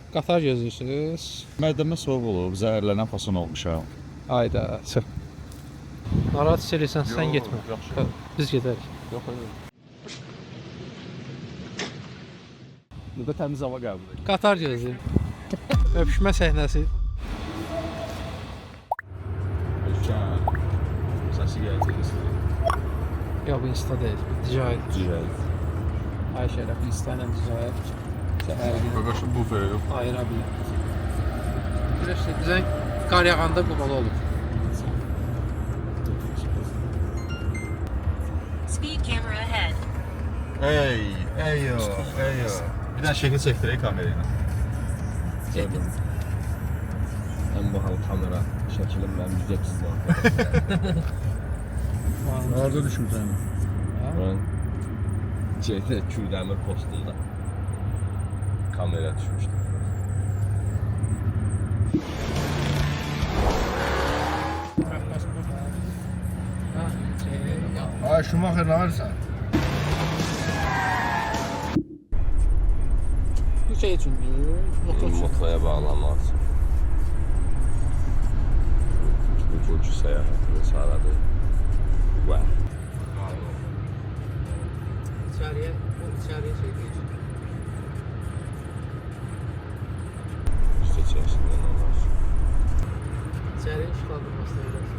Qatar gözləyirsiniz. Mədəmə soğuk olub, zəhərlənən fason olmuşam. Ayda, çıx. Narahat hiss edirsən, sən Yox, getmə. yaxşı. Biz gedərik. Yox, yox. Burada təmiz hava qəbul edir. Qatar gözləyir. Öpüşmə səhnəsi. Səsi gələcək istəyir. Yox, bu insta deyil. Dicayət. Cihaz. Ay şərəf, insta ilə dicayət. Səhər günü Qaqaşın buferi yox. ayıra bilər. Bilirsən, bizən qar yağanda bu bala olur. Speed camera ahead. Ey yo. Bir dənə şəkil çəkdirək kamerayla. En bahalı kamera şəkilim mənim yüzəksiz var. Orada düşmüsən. Ben şeyde Kürdəmir postunda kamera düşmüşdüm. Ay Schumacher nə varsan? Bu şey üçündür. Motor üçün. Motoya bağlanmaq üçün. Ucu səyahətini sağladı. Vay. İçəriyə, bu içəriyə şey deyir. İşte içərisindən onlar. İçəriyə işıqlandırmasına eləsin.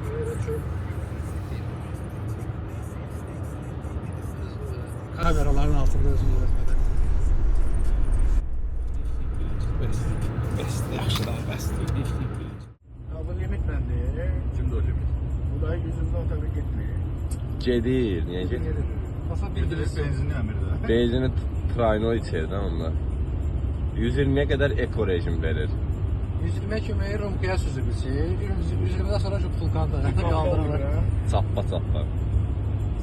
Böyle çok kameraların altında özünü görmeden. Bəsdir, yaxşılar, bəsdir. Ya bu limit bende. Kimdə o limit? Bu da 100'ün otobüs gitmiyor. Gedir, niyə gedir? Pasa Bildirir benzinli əmirdə. Benzini Trayno içeride onlar. 120'ye kadar eko rejim verir. 120 köməyi Rumkaya süzülmüsü. 120'den sonra şu pulkanda kaldırırlar. Çappa çappa.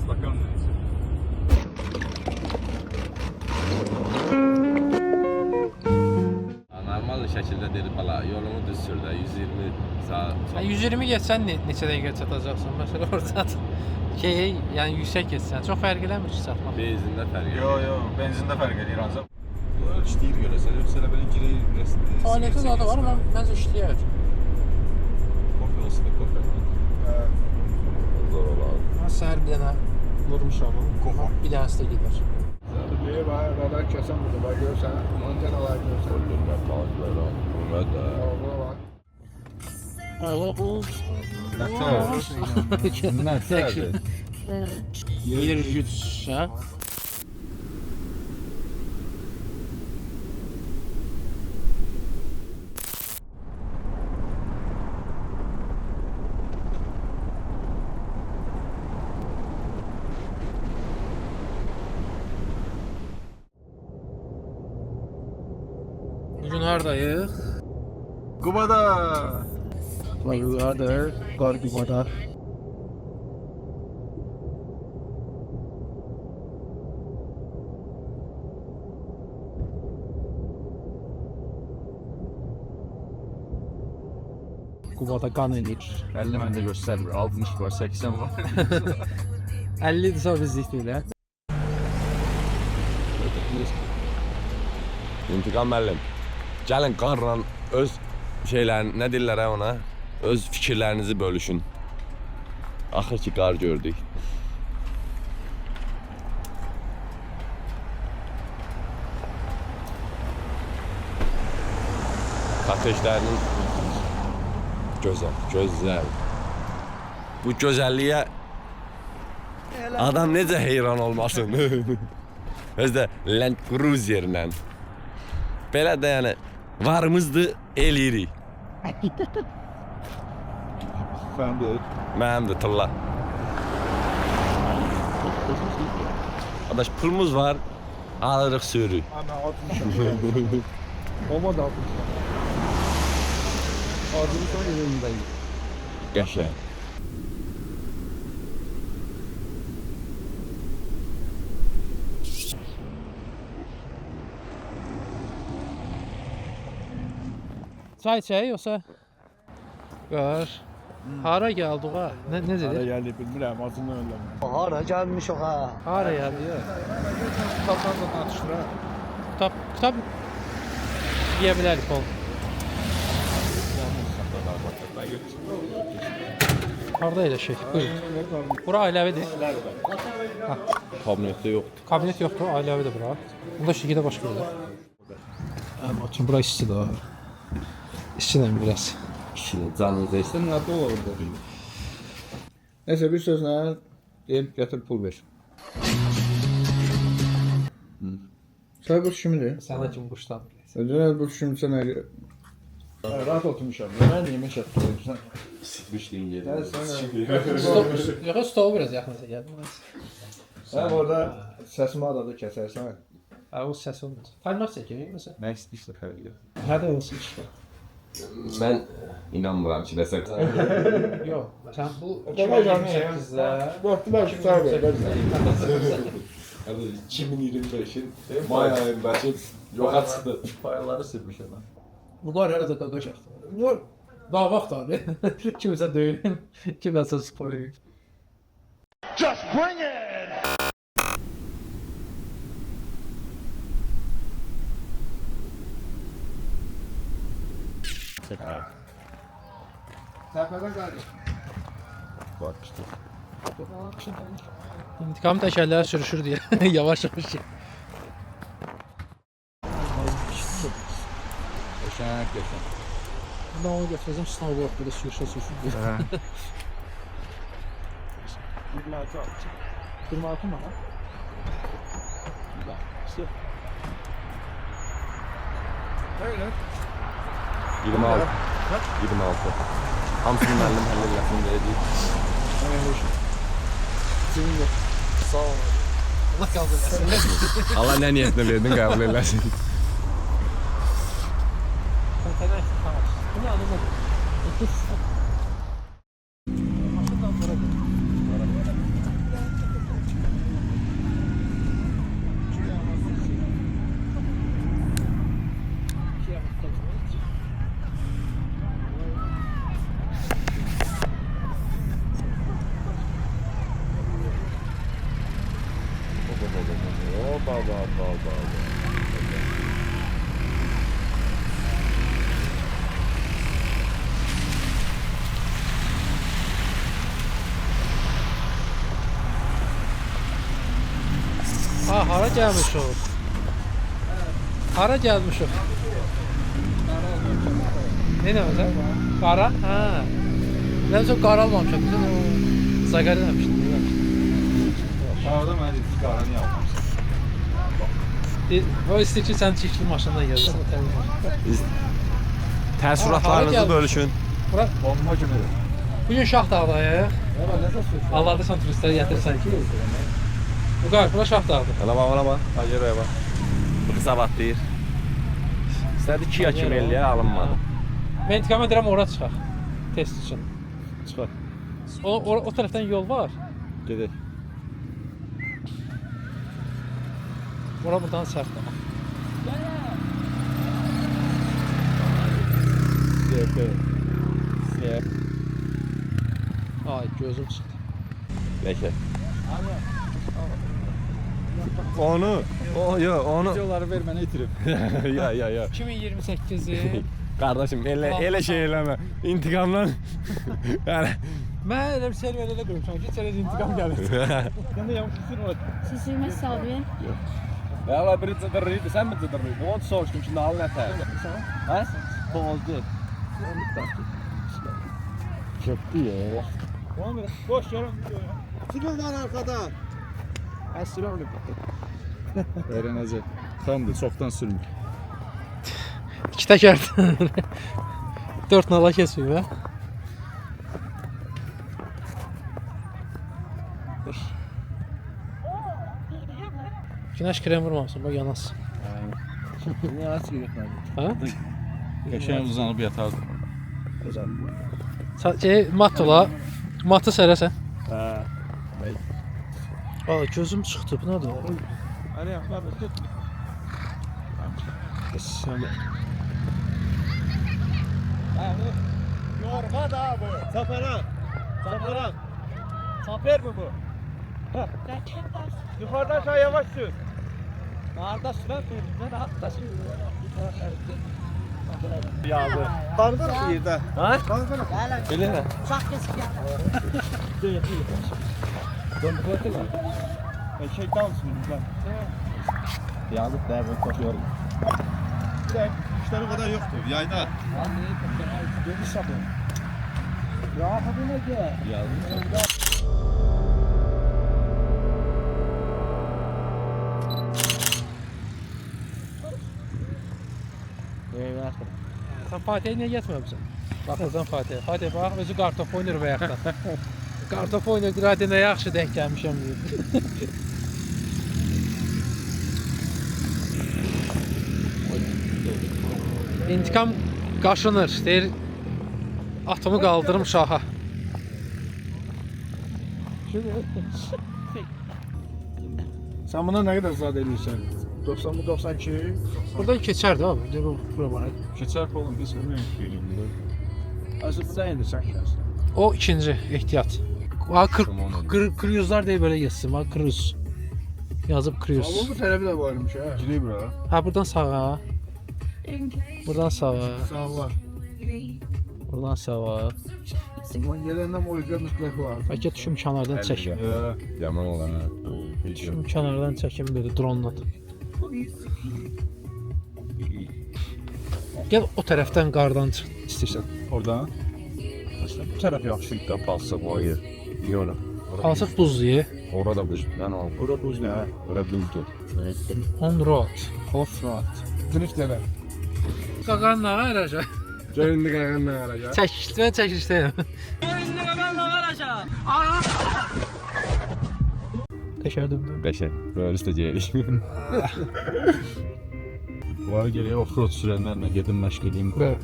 Stakan neyse. Normal şəkildə deyir bala, yolunu düz sür də 120 saat. 120 geçsen neçə dəqiqə çatacaqsan? Mesela orada şey, yani yüksek geçsen çok fərq eləmir ki çatmaq. Benzində fərq Yo, benzində fərq edir ancaq. Bunlar işləyir görəsən, yoxsa elə belə girir. Fəaliyyətin adı var, məncə işləyər. Kofe olsun da kofe. Zor olar. Mən səhər bir dənə vurmuşam onu. Kofa. Bir dənəsi də gedər. Bir var, radar kesen burada var görsen. Antenalar görsen. Öldürmə, tanklara. Bunlar da. Orada var. Nətər? Yer güc, hə? Bugün hardayıq? Qubada. Bayırlardır, qar qubada. Qubada qan edir. 50 məndə göstərmir. 60 var, 80 var. 50-dirsə bizlik deyil, hə? İntiqam müəllim. Gəlin qarla öz şeylərini, nə deyirlər ona? Öz fikirlərinizi bölüşün. Axır ki qar gördük. Kardeşlərinin gözəl. Bu gözəlliyə adam necə heyran olmasın? Özdə Land Cruiser'lə. Belə də yəni varımızdı, eləyirik. Mənim də tılla. Adaş pulumuz var, alırıq sürü. Ana 60. Olma da 60. Ağzını sonra yerindeyim. Qəşəng. Çay içək yoxsa? Qar. Hara gəldik ha? Nə Hara dedi? gəldi bilmirəm, ağzından öldüm. Hara gelmiş o ha. Hara gəldik ya? Kitabdan da tartışdıra. Kitab Yeyə bilərik ol. Harda eləşək? Buyurun. Bura ailəvidir. Kabinetdə yoxdur. Kabinet yoxdur, ailəvidir bura. Bunda şəkildə başqa yerdə. Bakın bura istidir. İstidir biraz. Kişinin canınıza istəyir. Sən nerede olurdu? Neyse bir sözlə deyib gətir pul ver. Sən bu kimdir? Sənə kim quşdan? Ödünə bu kim sənə... Rahat oturmuşam. Mən yemək yaptım. Sıkmışlığın yeri. Yox, stolu biraz yaxınıza gəldim. Sən orada səsimi adadı kəsərsən. Ha, o səs olmaz. Tanımaq çəkir, məsələn. Nə istəyirsə fərqli. Hədə olsun işte. Mən inanmıram ki, desək. Yox, məsələn bu Babacım, 2028-də Vaxtı belki sağ ver. 2025'in may ayındaki yoxa çıxdı. Paraları silmiş adam. bu qar hələ də qaqaşaq. Yox, daha vaxt abi. Kimsə deyil. Kimsə spoiler. Just bring it! Təpədən qaldı. İntikam təkərləri sürüşür deyə yavaş-yavaş ki. Eşənek geçen. Ben onu götürəcəm snowboard belə sürüşür deyə. 26 mı? Öyle. 26. 26. Hamısını müəllim həll eləsin deyəcək. Senin de. Sağ ol. Allah kabul etsin. Allah nə niyyətinə verdin, qəbul eləsin. Tamam. Bu ne anlamadım. Ha, hara gəlmiş o? Hara gəlmiş o? Ne məsələn? Qara? Hə. Mən çox qara almamışam. Bizə o Zaqari demişdim. Orada mən istiqarəni yapmışam. O istəyir ki, sən çirkli maşından gəlsən. Təəssüratlarınızı bölüşün. Bura Bomba gibi. bugün Şahdağdayıq. Allah'da sən turistləri gətirsən ki. Bu qar, bura Şahdağdır. Ana bax. Aceraya bax. Bu qısavat deyir. İstədi 2 ya kimi eləyə alınmadı. Mən intiqam edirəm ora çıxaq. Test üçün. Çıxar. O tərəfdən yol var. Gedək. Ora buradan sərtdir. Ay, gözüm çıxdı. Bəlkə. Onu, onu. Videoları ver mənə itirib. Ya. 2028-i. Qardaşım, elə şey eləmə. İntiqamdan. Yəni. Mən elə bir serverdə qoymuşam ki, içəriz intiqam gəlir. Şişirmə salvi. Valla biri cıdırrıydı, sen mi cıdırrıydın? Onu soruştum şimdi al ne ter? Ha? Bozdu. Köpdü ya. Boş yarım video ya. Sigıldan arkada. Əsrarlı. Öğrenecek. Tamdır, çoktan sürmür. 2 təkərdir. 4 nala kesiyor ha. Dur. Güneş krem vurmamışsın, bak yanarsın. Niye açık yıkmadın? Ha? Qəşəng uzanıb yatardı. Mat ola, matı sərəsən. Ha. Aa, gözüm çıxdı, bu nədir? Hadi yapma be. Tut. Yorma da bu. Zaferan. Zaferan. Zafer mi bu? Ha. Yukarıdan aşağı yavaş sür. Ağırda süren bir rahat taşı. Yağlı. Qardır yerdə. Ha? Qardır. Elə nə? Deyil. Döndürətdi mi? Şey dansın bizdən. Yazıq da bu koşuyorum. Bir de işleri o kadar yoktu. Yayda. Ya hadi ne ki? Sen Fatih'e niye getməmisən? Baxırsan Fatih'e. Fatih bax, özü kartop oynayır bayaqdan. Kartop oynayır, radiyona yaxşı denk gəlmişəm deyir. İntikam qaşınır, deyir, atımı qaldırım şaha. Sen buna ne kadar zat ediyorsun? 90-92. Buradan keçərdi abi, deyir, bura bana. Keçer oğlum biz ne yapıyoruz? Asıl sen de sen gidersin. O ikinci ehtiyat. Ha, kruzlar deyil böyle yazsın, ha, kruz. Yazıb kruz. Ama bu tarafi de varmış ha. Gireyim bura. Ha, buradan sağa. Buradan sağa. Sağ ol. Buradan sağa. Ulan gelenden o yüzden mutlaka var. Bəlkə düşüm kənardan çəkim. Yaman olan ha. Düşüm kənardan çəkim böyle drone-la. Gel o tərəfdən qardan çıx istəyirsən. Oradan. Bu taraf yaxşı da palsa boyu. Yola. Alsaq buzluyu. Orada buz. Lan o. Burada buz ne? Orada buzdur. On road. Off road. Drift nere? Qaqanın ağa ərəcək. Cöyündü qağın ne arayacak? Çəkişdə, çəkişdəyəm. Təşərdümdür. Beşer. Böyle isteyeceğiz. Var geriye offroad sürenlerle gidin məşq edeyim. Böyle.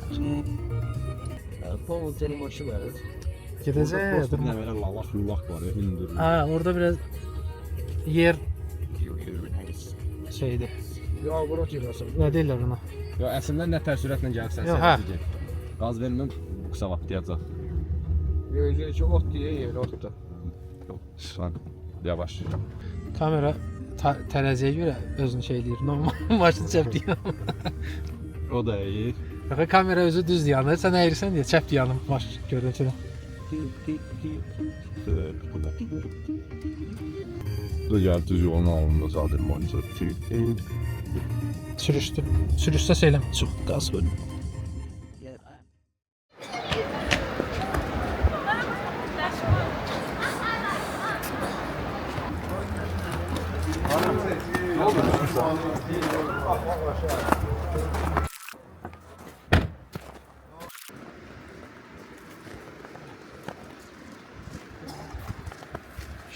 Paul senin başı var. Gedəcək. Ne böyle lalak lullak var ya. Hündür. Ha, orada biraz yer şeydi. Ya bura girersin. Nə deyirlər ona? Yo əslində nə tər sürətlə gəlirsən Yo, sən hə. gec. Qaz verməm bu qısa vaxt deyəcək. Böyle çok ot diye yer otta. Lan yavaş. Kamera tərəziyə görə özünü şey deyir. Normal maşın çəp deyir. O da iyi. Bax kamera özü düz yanır. Sən əyirsən deyə çəp yanım maşın görüntüdə. Da geldi yolun alında zaten monitör. Sürüşdü. Sürüşsə söyləm. Çox qaz bölüm.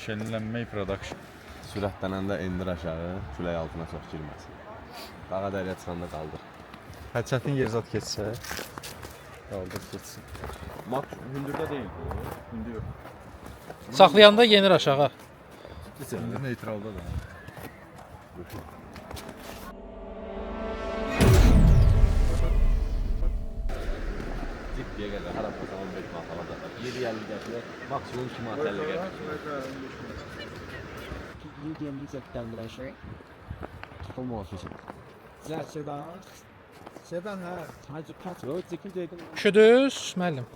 Şenlenmeyi production. Sürətlənəndə endir aşağı, külək altına çox girməsin. Dağa dəryə çıxanda qaldır. Hə çətin yer zat keçsə. Qaldır keçsin. Mat hündürdə deyil bu. İndi yox. Saxlayanda yenir aşağı. İndi neytralda da. Ciddiyə qədər hər hafta 15 manat alacaqlar. 7.50 gətirir, maksimum 2 manat 50 gətirir. Medium temperature. Olmaz kesin. Güzel sedan. Sedan ha. Hacı petrol çekin dedim. Üşüdüz müəllim.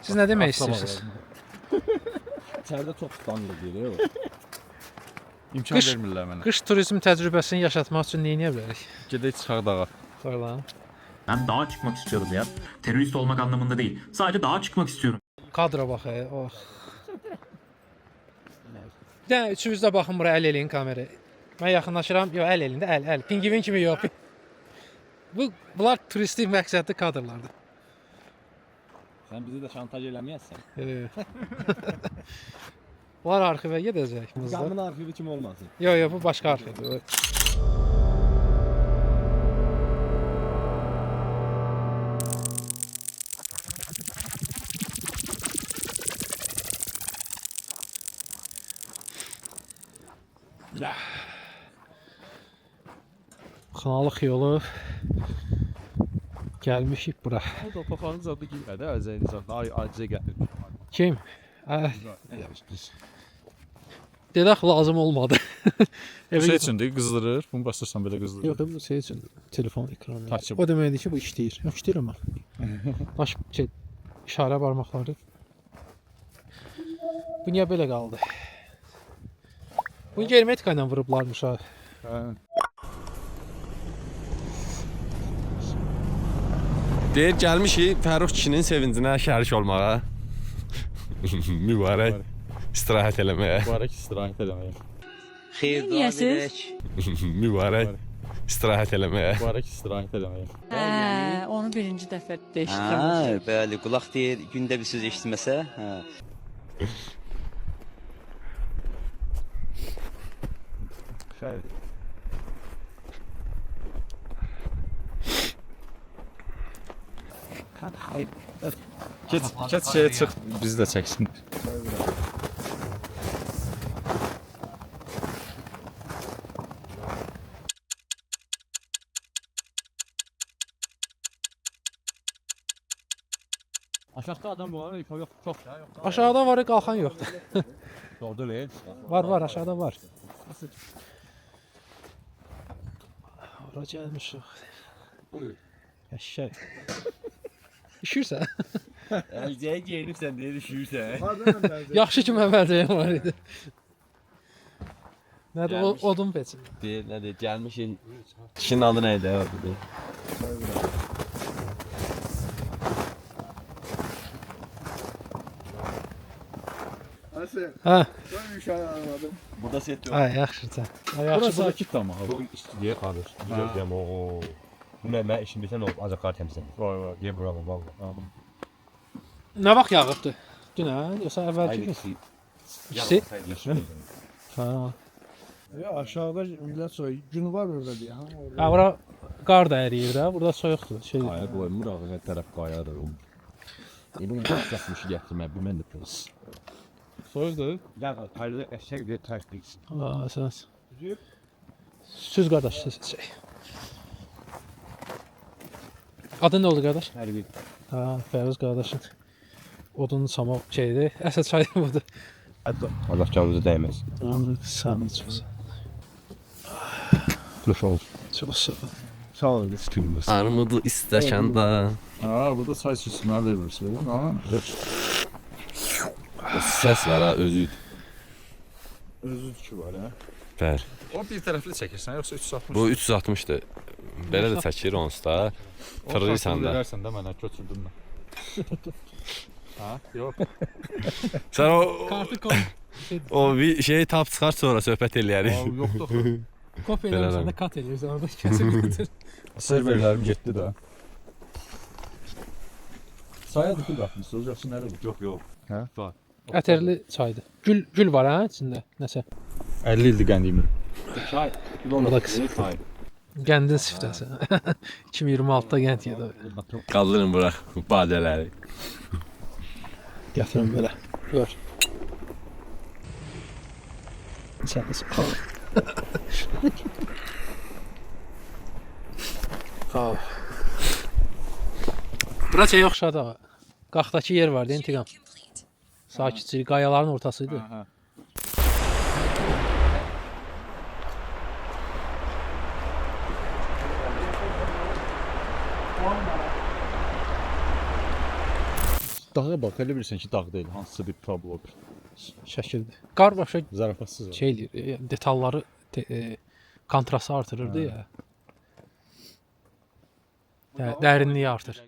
Siz nə demək istəyirsiniz? İçeride çok tutanlı geliyor. İmkan Qış- vermirlər mənə. Qış turizm təcrübəsini yaşatmaq üçün nə edə bilərik? Gedək çıxaq dağa. Falan. Ben dağa çıkmak istiyorum ya. Terörist olmak anlamında değil. Sadece dağa çıkmak istiyorum. Kadra bax. Oh. Də üçünüz də baxın bura əl eləyin kameraya. Mən yaxınlaşıram. Yox, əl elində, əl. Pingvin kimi yox. Bunlar turistik məqsədli kadrlardır. Sen bizi de şantaj eləməyəsən. Bunlar arxivə gedəcək. Gamın arxivi kim olmasın? Yox, bu başqa arxivdir. Xınalıq yolu gəlmişik bura. O da papağanın zadı girmədi, əzəyini zadı. Acizə gətirmiş. Kim? Dedək lazım olmadı. Evə Şey gedim. üçündür, qızdırır. Bunu basırsan belə qızdırır. Yox, bu şey üçün telefon ekranı. Touch. O deməkdir ki, bu işləyir. Yox, işləyir amma. Baş şey işarə barmaqları. Bu niyə belə qaldı? Bunu germetika ilə vurublarmış ha. Deyir gəlmişik Fərux kişinin sevincinə şərik olmağa. Mübarək istirahət eləməyə. Mübarək istirahət eləməyə. Mübarək istirahət eləməyə. Mübarək istirahət eləməyə. Onu birinci dəfə eşitdim. Ha, bəli, qulaq deyir, gündə bir söz eşitməsə, hə. Keç şeyə çıx, bizi də çəksin. Aşağıda adam var, yok çok. Aşağıda var, qalxan yoxdur. Orada değil. Var, aşağıda var. Ora gəlmişik. Eşşək. İşirsən? Əlcəyə geyinirsən deyə düşürsən. Yaxşı ki məvəldəyəm var idi. Nədir o odun peçin? Deyir, nədir, gəlmişik. Kişinin adı nə idi? Hə, Burada set yok. ay yaxşıdır. Ay Burası yaxşı. sakit ama. Bu istidiyə qalır. Gözləyəm o. Mən işim bilsən o ancaq qar təmizləmir. Vay vay. Deyə bura bax. Nə vaxt yağıbdı? Dünən, yoxsa əvvəlki gün? İkisi? Ha. Ya aşağıda millət soy gün var orada diye. Ha, ora qar da əriyir də, burada soyuqdur. Şey. Qaya qoymur, ağa tərəf qayadır. Bunu yaxmış gətirmə, bu mən də pis. Soyuqdur. Ya qayda əşək deyə tərəflik. Aa, əsas. Süz qardaş, şey. Adın nə oldu qardaş? Hərbi. Ha, Fəruz qardaşın. Odun sama şeydir. Əsas çay budur. Allah canınızı dəyməz. Sağ ol, çox. Xoş ol. Çox sağ ol. Sağ ol, istəyirəm. Armudu istəkəndə. Ha, burada çay süsünə verirsən. Ha. Səs var ha, özü. Özü ki var ha. Bəli. O bir tərəfli çəkirsən, yoxsa 360? Bu 360-dır. Belə də çəkir onsuz da. Fırlayırsan da. Verərsən də mənə köçürdün mən. Ha, yox. Sən o Kartı koy. o bir şey tap çıxar sonra söhbət eləyərik. Yoxdur. Kopya Belə eləmirsən də kat eləyirsən orada kəsib götür. Serverlərim getdi də. Saya da pul atmışsınız, yoxsa nədir bu? Yox. Hə? Var. Ətərli çaydır. Gül var ha içində. Nəsə. 50 ildir qəndiyim. Çay. Orada qısa. Çay. Gəndin siftəsi. 2026-da gənd yedi. Qaldırın bıraq badələri. Gətirin belə. Gör. Sən də sağ ol. Bura şey oxşadı ha. Qaxdakı yer vardı, intiqam. Sakitçilik, qayaların ortasıydı. Hə. Dağa bax, elə bilirsən ki, dağ deyil, hansısa bir problem. Şəkildir. Qar başa Zarafatsız. şey eləyir, detalları, kontrastı artırırdı ya. Dərinliyi artır.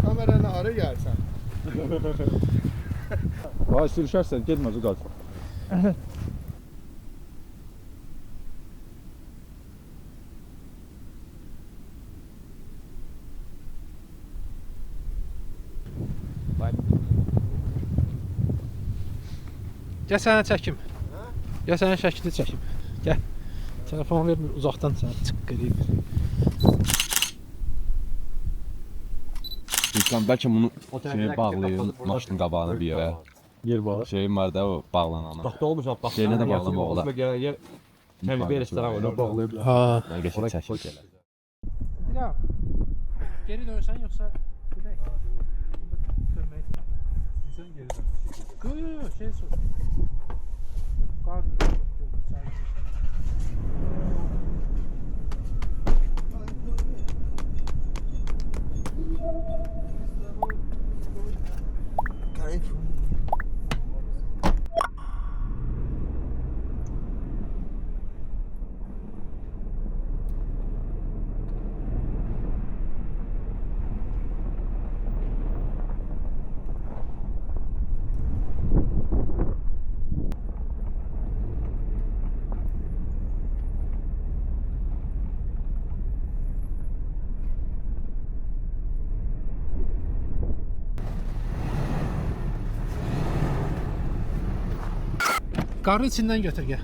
Kameranı arı gelsen. Vay sürüşərsən, getməz o qaz. Gəl sənə çəkim. Gəl sənə şəkili çəkim. Gəl. Telefon ver, uzaqdan sənə çıqqı eləyim. İnsan bəlkə bunu bağlayın maşının qabağına bir yerə. Yer var. Şeyim var da o bağlananı. Taxta olmuşam, taxta. Şeyinə də bağlamaq olar. Gələn yer təbii bir restoran var, bağlayıblar. Ha. Mən geçək çəkil. Ya. Geri dönsen yoksa gidelim. Dönmeyi. Sen geri dön. Yok şey sor. Kar. Qarı içindən götür gəl.